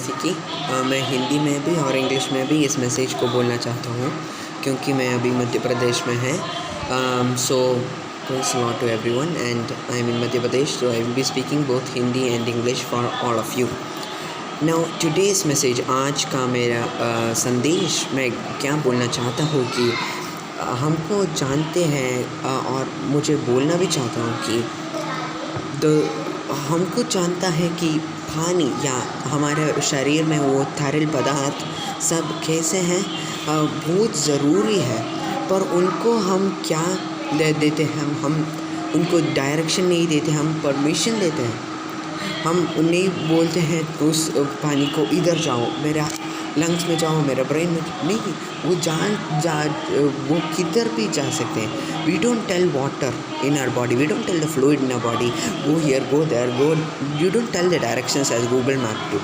मसीह की। मैं हिंदी में भी और इंग्लिश में भी इस मैसेज को बोलना चाहता हूँ क्योंकि मैं अभी मध्य प्रदेश में है। सो praise the Lord to everyone and I am in Madhya Pradesh, so I will be speaking both Hindi and English for all of you. Now today's message, आज का मेरा संदेश मैं क्या बोलना चाहता हूँ कि हमको जानते हैं और मुझे बोलना भी चाहता हूँ कि हमको जानता है कि पानी या हमारे शरीर में वो तरल पदार्थ सब कैसे हैं, बहुत ज़रूरी है, पर उनको हम क्या दे देते हैं, हम उनको डायरेक्शन नहीं देते, हम परमिशन देते हैं। हम नहीं बोलते हैं उस पानी को इधर जाओ, मेरा लंग्स में जाओ, मेरा ब्रेन में नहीं, वो किधर भी जा सकते हैं। We don't tell water in our body, we don't tell the fluid in our body, go here, go there, go, you don't tell the directions as Google map do.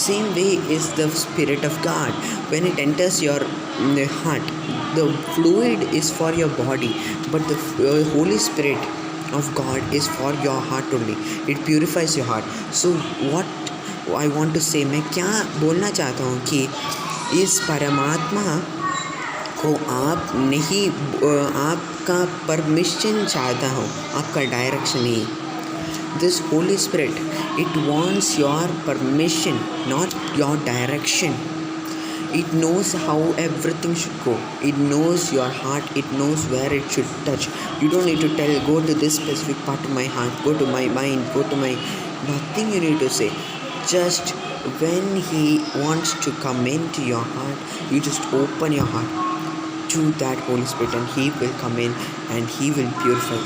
Same way is the Spirit of God. When it enters your heart, the fluid is for your body, but the Holy Spirit of God is for your heart only. It purifies your heart. So what I want to say, मैं क्या बोलना चाहता हूँ कि इस परमात्मा को आप नहीं, आपका परमिशन चाहता हूँ, आपका डायरेक्शन नहीं. This Holy Spirit, it wants your permission, not your direction. It knows how everything should go. It knows your heart. It knows where it should touch. You don't need to tell, go to this specific part of my heart, go to my mind, go to my... Nothing you need to say. Just when He wants to come into your heart, you just open your heart to that Holy Spirit and He will come in and He will purify.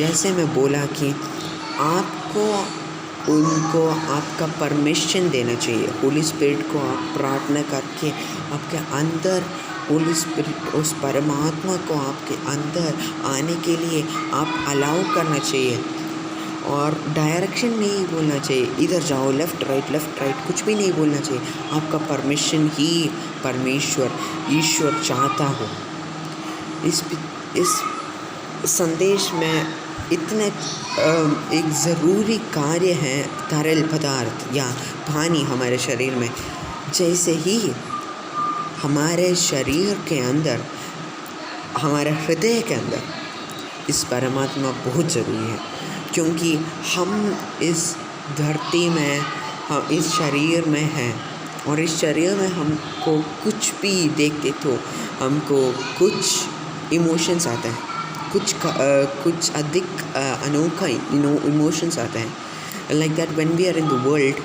जैसे मैं बोला कि आपको उनको आपका permission देना चाहिए. Holi spirit को आप प्रार्थना करके आपके अंदर होली स्पिरिट, उस परमात्मा को आपके अंदर आने के लिए आप अलाउ करना चाहिए. और डायरेक्शन नहीं बोलना चाहिए, इधर जाओ, लेफ़्ट राइट कुछ भी नहीं बोलना चाहिए. आपका परमिशन ही परमेश्वर ईश्वर चाहता हो. इस संदेश में इतने एक ज़रूरी कार्य है तरल पदार्थ या पानी हमारे शरीर में. जैसे ही हमारे शरीर के अंदर, हमारे हृदय के अंदर इस परमात्मा बहुत ज़रूरी है, क्योंकि हम इस धरती में, हम इस शरीर में हैं और इस शरीर में हमको कुछ भी देखते तो हमको कुछ इमोशंस आते हैं, कुछ अधिक अनोखा इमोशंस आते हैं. Like that when we are in the world,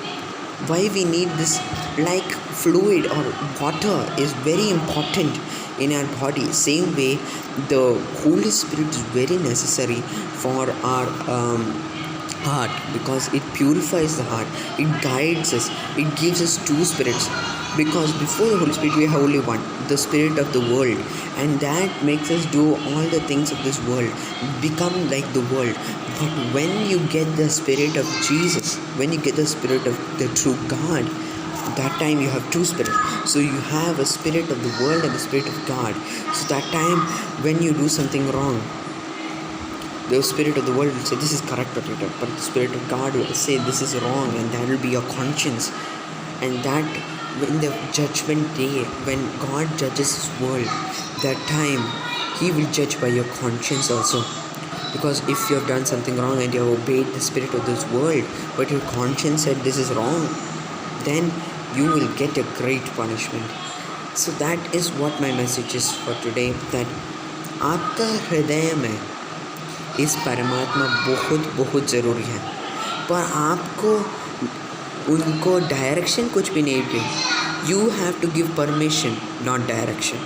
why we need this, like fluid और water is very important in our body. Same way the Holy Spirit is very necessary for our heart, because it purifies the heart, it guides us, it gives us two spirits. Because before the Holy Spirit we have only one, the spirit of the world, and that makes us do all the things of this world, become like the world. But when you get the Spirit of Jesus, when you get the Spirit of the true God, that time you have two spirits. So you have a spirit of the world and a spirit of God. So that time when you do something wrong, the spirit of the world will say this is correct, but the spirit of God will say this is wrong, and that will be your conscience. And that in the judgment day, when God judges His world, that time He will judge by your conscience also. Because if you have done something wrong and you have obeyed the spirit of this world, but your conscience said this is wrong, then you will get a great punishment. So that is what my message is for today, that आपका हृदय में इस परमात्मा बहुत बहुत ज़रूरी है, पर आपको उनको डायरेक्शन कुछ भी नहीं दी. You have to give permission, not direction.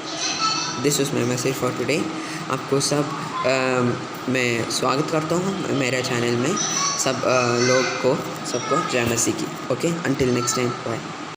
This is my message for today. आपको सब मैं स्वागत करता हूँ मेरे चैनल में. सब लोग को, सबको जय मसीह की. Okay, until next time, bye.